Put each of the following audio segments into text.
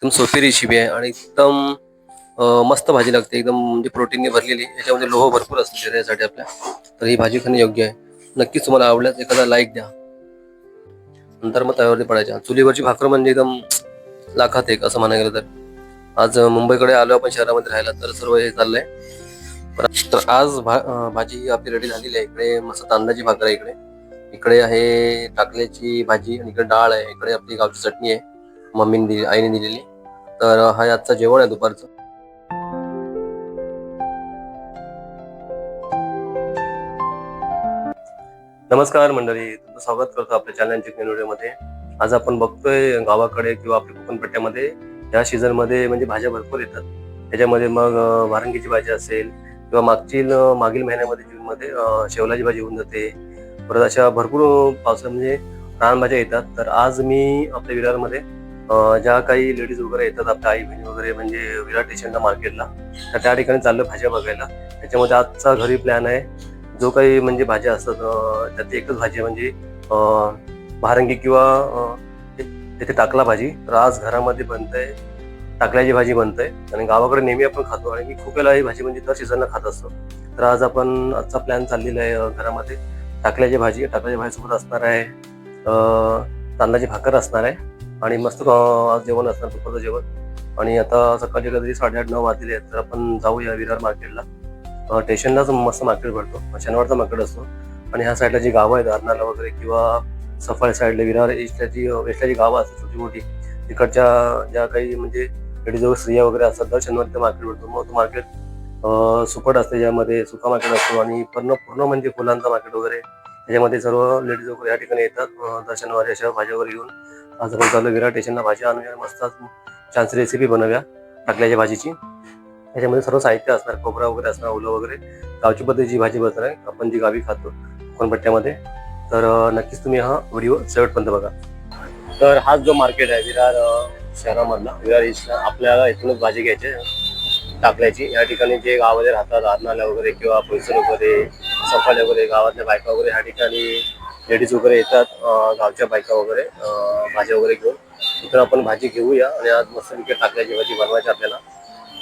एकदम सोपी रेसिपी आहे आणि एकदम मस्त भाजी लागते, एकदम म्हणजे प्रोटीनने भरलेली. याच्यामध्ये लोह भरपूर असतो शरीरासाठी आपल्या, तर ही भाजी खाणे योग्य आहे. नक्कीच तुम्हाला आवडल्यास एखादा लाईक द्या. नंतर मग तव्यावरती पडायच्या चुलीवरची भाकर म्हणजे एकदम लाखात एक असं म्हणायला गेलं तर. आज मुंबईकडे आलो आपण शहरामध्ये राहायला, तर सर्व हे चाललंय. तर आज भाजी आपली रेडी झालेली आहे. इकडे मस्त तांदळाची भाकर आहे, इकडे आहे टाकल्याची भाजी, आणि इकडे डाळ आहे, इकडे आपली गावची चटणी आहे, मम्मीने दिली, आईने दिलेली. तर हा आजचा जेवण आहे दुपारचं. नमस्कार मंडळी, तुमचं स्वागत करतो आपल्या चॅनल चिकन व्हिडिओमध्ये. आज आपण बघतोय गावाकडे किंवा आपल्या कोकणपट्ट्यामध्ये या सीझन मध्ये म्हणजे भाज्या भरपूर येतात. त्याच्यामध्ये मग वारंगीची भाजी असेल किंवा मागील महिन्यामध्ये जूनमध्ये शेवलाची भाजी होऊन जाते. परत अशा भरपूर पावसा म्हणजे रानभाज्या येतात. तर आज मी आपल्या विरारमध्ये ज्या काही लेडीज वगैरे येतात, आपल्या आई बहिणी वगैरे, म्हणजे विरार स्टेशनला मार्केटला, तर त्या ठिकाणी चाललं भाज्या बघायला. त्याच्यामध्ये आजचा घरी प्लॅन आहे. जो काही म्हणजे भाज्या असतात त्यात एकच भाजी म्हणजे भारंगी किंवा तिथे टाकला भाजी. तर आज घरामध्ये बनतंय टाकल्याची भाजी बनतंय, आणि गावाकडे नेहमी आपण खातो, आणि मी खूप वेळा ही भाजी म्हणजे दर सीझनला खात असतो. तर आज आजचा प्लॅन चाललेला आहे घरामध्ये टाकल्याची भाजीसोबत असणार आहे तांदळाची भाकर असणार आहे, आणि मस्त आज जेवण असणार, दुपारचं जेवण. आणि आता सकाळचे कधी 8:30-9 वाजलेले आहेत. तर आपण जाऊया विरार मार्केटला. स्टेशनलाच मस्त मार्केट भरतो, शनिवारचा मार्केट असतो. आणि ह्या साईडला जी गावं आहेत, अर्नाळा वगैरे किंवा सफाळे साईडला, विरार वेस्टला जी गावं असतात छोटी मोठी, तिकडच्या ज्या काही म्हणजे लेडीज वगैरे स्त्रिया वगैरे असतात, दर शनिवारी मार्केट भरतो. मग तो मार्केट सुपट असते, ज्यामध्ये सुका मार्केट असतो, आणि पूर्ण म्हणजे फुलांचा मार्केट वगैरे. त्याच्यामध्ये सर्व लेडीज वगैरे या ठिकाणी येतात दर शनिवारी अशा भाज्या वगैरे घेऊन. आज आपण चालू विरार स्टेशनला भाजी आणूया, मस्त छानशी रेसिपी बनवूया टाकल्याच्या भाजीची. त्याच्यामध्ये सर्व साहित्य असणार, खोबरा वगैरे असणार, ओलं वगैरे, गावची पद्धतीची भाजी बनणार आहे, आपण जी गावी खातो कोकणपट्ट्यामध्ये. तर नक्कीच तुम्ही हा व्हिडिओ शेवटपर्यंत बघा. तर हाच जो मार्केट आहे विरार शहरामधला, विरार ईस्टला, आपल्याला इथूनच भाजी घ्यायची टाकल्याची. या ठिकाणी जे गावामध्ये राहतात, अर्नाळा वगैरे किंवा पैसर वगैरे, सफाळे वगैरे, गावातल्या बायका वगैरे, ह्या ठिकाणी लेडीज वगैरे येतात, गावच्या बायका वगैरे भाज्या वगैरे घेऊन. इथं आपण भाजी घेऊया, आणि आज मस्त विकेट टाकल्याची भाजी बनवायची आपल्याला.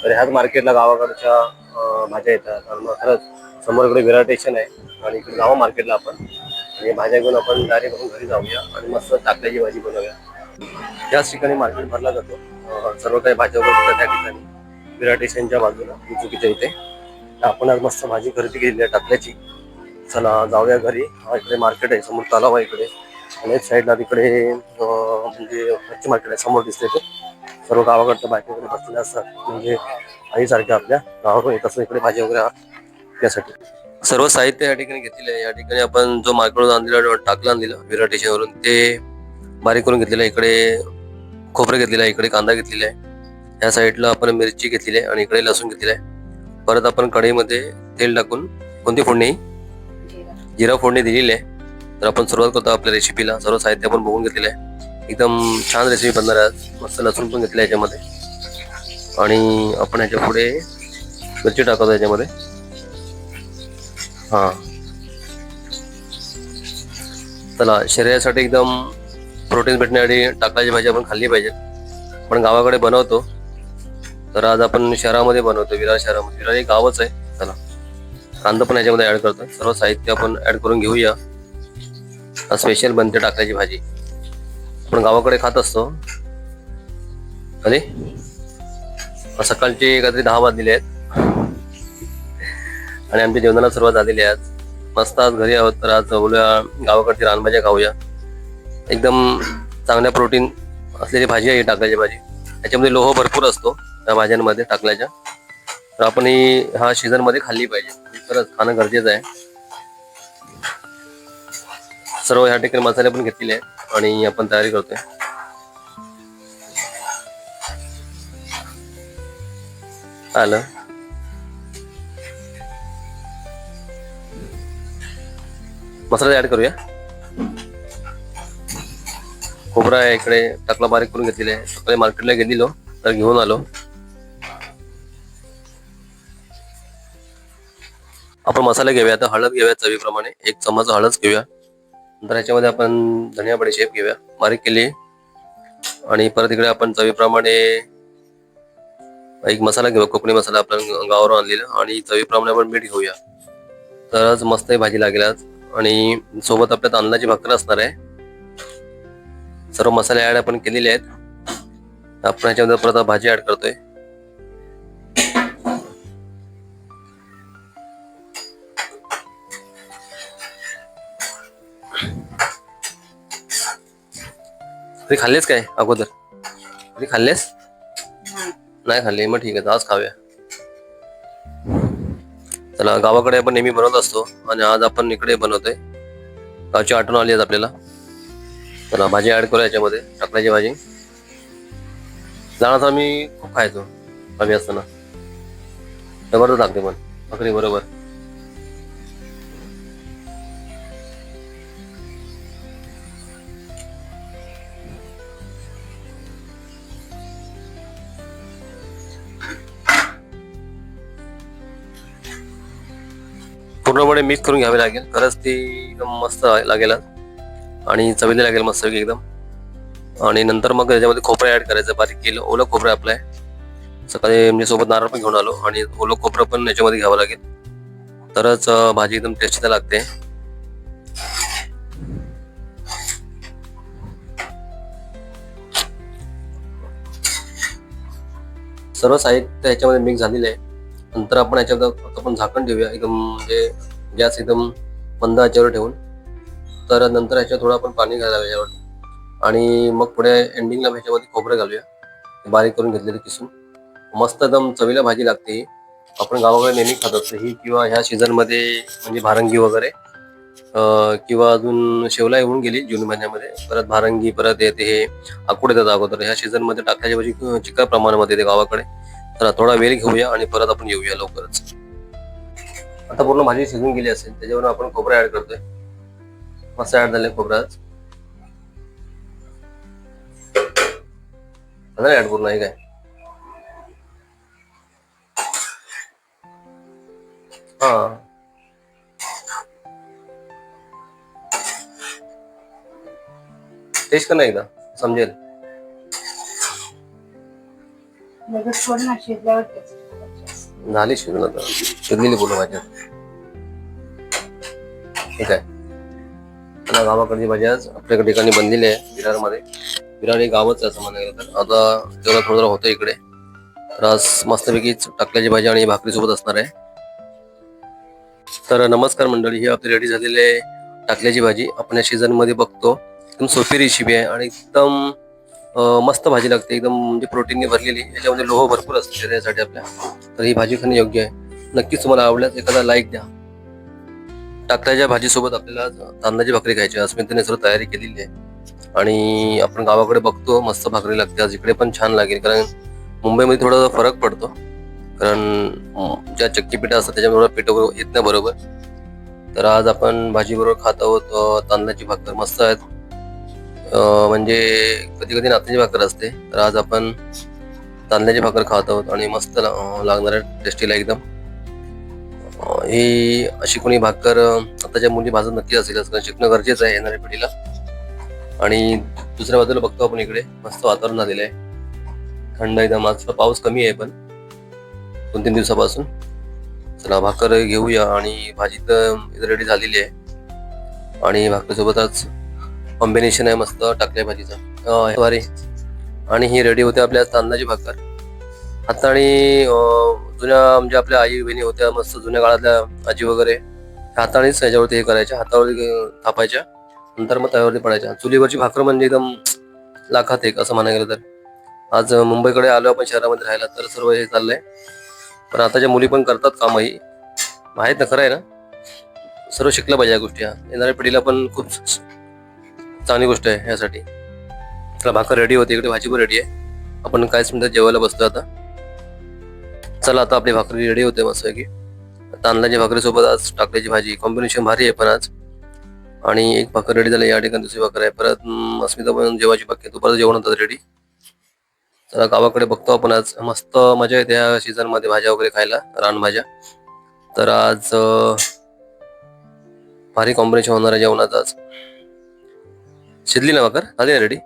तर ह्याच मार्केटला गावाकडच्या भाज्या येतात. आणि मग खरंच समोर इकडे विरार स्टेशन आहे, आणि इकडे जावं मार्केटला आपण, आणि भाज्या घेऊन आपण डायरेक्ट करून घरी जाऊया, आणि मस्त टाकल्याची भाजी बनवूया. याच ठिकाणी मार्केट भरला जातो. सर्व काही भाज्या वगैरे त्या ठिकाणी विरार स्टेशनच्या बाजूला चुकीच्या इथे. आपण आज मस्त भाजी खरेदी केलेली आहे टाकल्याची. चला जाऊया घरी. इकडे मार्केट आहे, समोर तलाव आहे इकडे, आणि एक साईडला तिकडे म्हणजे मच्छी मार्केट आहे समोर दिसते. ते सर्व गावाकडच्या बायका वगैरे बसलेल्या असतात, म्हणजे आईसारख्या आपल्या गावाकडून येत असतात इकडे भाजी वगैरे त्यासाठी. सर्व साहित्य या ठिकाणी घेतलेले आहे. या ठिकाणी आपण जो मार्केटवरून आणलेला टाकला विरार स्टेशनवरून, ते बारीक करून घेतलेलं आहे. इकडे खोबरं घेतलेलं आहे, इकडे कांदा घेतलेला आहे, या साईडला आपण मिरची घेतलेली आहे, आणि इकडे लसूण घेतलेला आहे. परत आपण कढईमध्ये तेल टाकून कोणती फोडणी, जिरा फोडणी दिलेली आहे. तर आपण सुरुवात करतो आपल्या रेसिपीला. सर्व साहित्य आपण बघून घेतलेलं आहे, एकदम छान रेसिपी बनणार आहे. मस्त लसूण पण घेतलं याच्यामध्ये, आणि आपण ह्याच्या पुढे मिरची टाकतो याच्यामध्ये. चला, शरीरासाठी एकदम प्रोटीन भेटण्यासाठी टाकल्याची भाजी आपण खाल्ली पाहिजे. आपण गावाकडे बनवतो, तर आज आपण शहरामध्ये बनवतो, विरार शहरामध्ये. विरार एक गावच आहे. चला, कांदा पण याच्यामध्ये ऍड करतो. सर्व साहित्य आपण ऍड करून घेऊया. स्पेशल बनते टाकल्याची भाजी, आपण गावाकडे खात असतो. अरे सकाळचे काहीतरी 10 वाजलेले आहेत, आणि आमच्या जेवणाला सुरुवात झालेली आहे. आज मस्त आज घरी आहोत, तर आज बोलूया गावाकडची रानभाज्या खाऊया. एकदम चांगल्या प्रोटीन असलेली भाजी आहे टाकल्याची भाजी. याच्यामध्ये लोह भरपूर असतो त्या भाज्यांमध्ये टाकल्याच्या. तर आपण ही हा सीझन मध्ये खाल्ली पाहिजे, खरंच खाणं गरजेचं आहे. सर्व ह्या ठिकाणी मसाले पण घेतलेले आहेत, आणि आपण तयारी करतोय. आलं मसाला ऍड करूया. खोबरा आहे इकडे, टाकला बारीक करून घेतलेला आहे. सकाळी मार्केटला गेलेलो तर घेऊन आलो. आपण मसाले घेऊया. आता हळद घेऊया चवीप्रमाणे, 1 चमचा हळद घेऊया. नंतर ह्याच्यामध्ये आपण धनिया बडीशेप घेऊया बारीक केली, आणि परत इकडे आपण चवीप्रमाणे एक मसाला घेऊ, कोकणी मसाला आपण गावावरून आणलेला, आणि चवीप्रमाणे आपण मीठ घेऊया. तरच मस्त भाजी लागेल आज. आणि सोबत आपल्या तांदळाची भाकर असणार आहे. सर्व मसाले ऍड आपण केलेले आहेत. आपण याच्यामध्ये परत भाजी ऍड करतोय. तरी खाल्लेस काय अगोदर? तरी खाल्लेस? नाही खाल्ले? मग ठीक आहे, आज खाऊया. चला, गावाकडे आपण नेहमी बनवत असतो आणि आज आपण इकडे बनवतोय. गावची आठवण आली आहे आपल्याला. चला, भाजी ऍड करूया याच्यामध्ये. टाकल्याची भाजी लहान मी खूप खायचो कमी असताना. जबरदस्त लागते पण भाकरी बरोबर. पूर्णपणे मिक्स करून घ्यावी लागेल, खरंच ती एकदम मस्त लागेल आणि चवीला लागेल मस्त एकदम. आणि नंतर मग त्याच्यामध्ये खोबरं ऍड करायचं, बारीक केलं ओलं खोबरं आपलं आहे. सकाळी म्हणजे सोबत नारळ पण घेऊन आलो, आणि ओलं खोबरं पण याच्यामध्ये घ्यावं लागेल, तरच भाजी एकदम टेस्टी लागते. सर्व साहित्य ह्याच्यामध्ये मिक्स झालेलं आहे. नंतर आपण याच्यावर आपण झाकण ठेवूया, एकदम म्हणजे गॅस एकदम मंद आचेवर ठेवून. तर नंतर ह्याच्यावर थोडं आपण पाणी घालावं याच्यावर, आणि मग पुढे एंडिंगला ह्याच्यामध्ये खोबरं घालूया, बारीक करून घेतलेलं किसून. मस्त एकदम चवीला भाजी लागते. आपण गावाकडे नेहमी खात असतो ही, किंवा ह्या सीझन मध्ये म्हणजे भारंगी वगैरे, किंवा अजून शेवला येऊन गेली जून महिन्यामध्ये, परत भारंगी, परत येते हे आकुड येतात अगोदर. ह्या सीझन मध्ये टाकल्याची भाजी चिकन प्रमाणामध्ये येते गावाकडे. तर थोडा वेळ घेऊया आणि परत आपण येऊया लवकरच. आता पूर्ण भाजी शिजून गेली असेल, त्याच्यावर आपण खोबरं ऍड करतोय. मस्त ऍड झाले खोबरं ऍड पूर्ण आहे काय. हा, टेस्ट कर ना एकदा, समजेल. झाली शिजून, आता शिजलेली बोलू भाजी. ठीक आहे. आता गावाकडची भाजी आज आपल्याकडे ठिकाणी बनलेली आहे विरारमध्ये. विरार हे गावच आहे असं म्हणायला तर. आता तेवढं थोडं होतं इकडे. तर आज मस्तपैकी टाकल्याची भाजी आणि भाकरी सोबत असणार आहे. तर नमस्कार मंडळी, ही आपली रेडी झालेली आहे टाकल्याची भाजी. आपण या सीझन मध्ये बघतो, एकदम सोपी रेसिपी आहे आणि एकदम मस्त भाजी लागते, एकदम म्हणजे प्रोटीनने भरलेली. याच्यामध्ये लोह भरपूर असते शरीरासाठी आपल्या. तर ही भाजी खाणे योग्य आहे. नक्कीच तुम्हाला आवडल्यास एखादा लाईक द्या. टाकल्याच्या भाजीसोबत आपल्याला तांदळाची भाकरी खायची. अस्मितेने सर्व तयारी केलेली आहे आणि आपण गावाकडे बघतो मस्त भाकरी लागते. आज इकडे पण छान लागेल, कारण मुंबईमध्ये थोडा फरक पडतो, कारण ज्या चक्की पिठा असतात त्याच्यामुळे पीठ येत नाही बरोबर. तर आज आपण भाजी बरोबर खात आहोत तांदळाची भाकर. मस्त आहेत, म्हणजे कधी कधी नाचण्याची भाकर असते, तर आज आपण तांदळाची भाकर खात आहोत आणि मस्त लागणार आहे, टेस्टीला एकदम. ही अशी कोणी भाकर आताच्या मुली भाजत नक्की असेल, कारण शिकणं गरजेचं आहे येणाऱ्या पिढीला. आणि दुसऱ्या बाजूला बघतो आपण इकडे मस्त वातावरण झालेलं आहे, थंड एकदम. आज पाऊस कमी आहे पण 2-3 दिवसापासून. चला, भाकर घेऊया. आणि भाजी तर रेडी झालेली आहे, आणि भाकरीसोबतच कॉम्बिनेशन आहे मस्त टाकल्या भाजीचा सॉरी. आणि ही रेडी होते आपल्या तांदळाची भाकर. हाताने जुन्या म्हणजे आपल्या आई बहिणी होत्या मस्त, जुन्या काळातल्या आजी वगैरे, हातानेच ह्याच्यावरती हे करायच्या, हातावरती थापायच्या, नंतर मग तव्यावरती पडायच्या. चुलीवरची भाकर म्हणजे एकदम लाखात एक असं म्हणायला गेलं तर. आज मुंबईकडे आलो आपण शहरामध्ये राहायला, तर सर्व हे चाललंय. पण आताच्या मुली पण करतात कामही, माहीत ना, खरं आहे ना. सर्व शिकलं पाहिजे या गोष्टी. येणाऱ्या पिढीला पण खूप चांगली गोष्ट आहे यासाठी. चला, भाकर रेडी होती, इकडे भाजी पण रेडी आहे. आपण काहीच मिनिटात जेवायला बसतो आता. चला, आता आपली भाकरी रेडी होते मस्त की. तांदळाची भाकरीसोबत आज टाकल्याची भाजी, कॉम्बिनेशन भारी आहे पण आज. आणि एक भाकर रेडी झाली, या ठिकाणी दुसरी भाकर आहे. परत अस्मिता पण जेवायची बाकी, दुपारचं जेवण होतं रेडी. चला, गावाकडे बघतो आपण आज. मस्त मजा येते या सीझन मध्ये भाज्या वगैरे खायला, रानभाज्या. तर आज भारी कॉम्बिनेशन होणार आहे जेवणात आज. शिजली ना भाकर? झाली ना रेडी?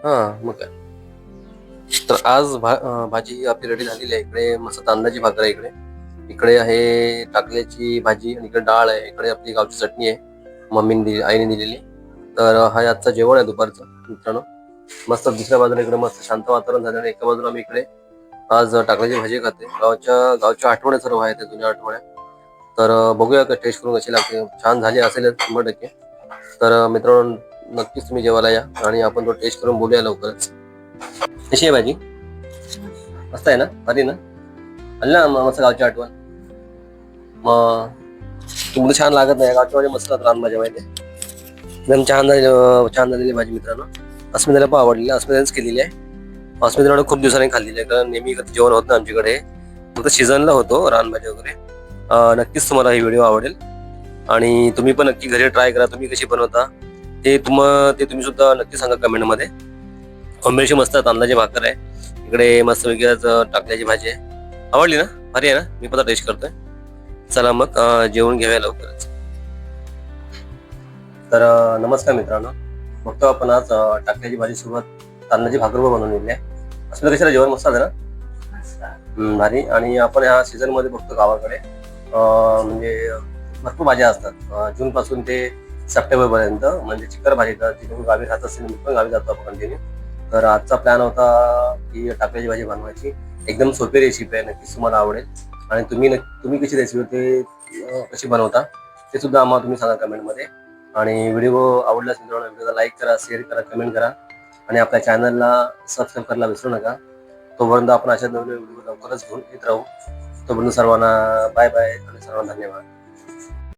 हा, मग काय. तर आज भाजी आपली रेडी झालेली आहे. इकडे मस्त तांदळाची भाकर आहे, इकडे इकडे आहे टाकल्याची भाजी आणि इकडे डाळ आहे. इकडे आपली गावची चटणी आहे, आईने दिलेली. तर हा आजचं जेवण आहे दुपारचं मित्रांनो. मस्त दुसऱ्या बाजूला इकडे मस्त शांत वातावरण झालं. एका बाजूला आम्ही इकडे आज टाकल्याची भाजी खाते. गावच्या आठवड्या सर्व आहेत, जुन्या आठवड्या. तर बघूया का टेस्ट करून कशी लागते. छान झाली असेल 100%. तर मित्रांनो नक्कीच तुम्ही जेवायला या आणि आपण तो टेस्ट करून बोलूया लवकरच. कशी आहे भाजी? मस्त आहे ना, भारी ना, आली ना मस्त गावची आठवण. मग तुम्हाला छान लागत नाही? गावची भाजी मस्त राहतात रानभाज्या माहिती आहे. एकदम छान झालेली भाजी मित्रांनो. अस्मिताला पण आवडलेली, अस्मितानेच केलेली आहे. अस्मिताला खूप दिवसांनी खाल्लेली आहे, कारण नेहमी जेवण होत नाही आमच्याकडे, फक्त सीझनला होतो रानभाजी वगैरे. नक्कीच तुम्हाला ही व्हिडिओ आवडेल आणि तुम्ही पण नक्की घरी ट्राय करा. तुम्ही कशी बनवता ते तुम्ही सुद्धा नक्की सांगा कमेंटमध्ये. कॉम्बिनेशन मस्त तांदळाची भाकर आहे, इकडे मस्त वेगळ्याच टाकल्याची भाजी आहे. आवडली ना, भारी आहे ना. मी पण टेस्ट करतोय. चला मग जेवण घेऊया लवकरच. तर नमस्कार मित्रांनो, बघतो आपण आज टाकल्याची भाजी सोबत तांदळाची भाकर पण बनवलेली आहे. असं कशाला जेवण मस्त झालं ना, भारी. आणि आपण ह्या सीझन मध्ये बघतो गावाकडे म्हणजे भरपूर भाज्या असतात. जून पासून ते सप्टेंबर पर्यंत, म्हणजे चिक्कर भाजी येतात. जिथे गावी राहत असेल, मी पण गावी जातो आपण कंटिन्यू. तर आजचा प्लॅन होता की टाकल्याची भाजी बनवायची. एकदम सोपी रेसिपी आहे, नक्कीच तुम्हाला आवडेल. आणि तुम्ही कशी रेसिपी ते कशी बनवता ते सुद्धा आम्हाला तुम्ही सांगा कमेंटमध्ये. आणि व्हिडिओ आवडल्यास मित्रांनो व्हिडिओला लाईक करा, शेअर करा, कमेंट करा आणि आपल्या चॅनलला सबस्क्राईब करायला विसरू नका. तोपर्यंत आपण अशा नवीन व्हिडिओ लवकरच घेऊन येत राहू. तोपर्यंत सर्वांना बाय बाय आणि सर्वांना धन्यवाद.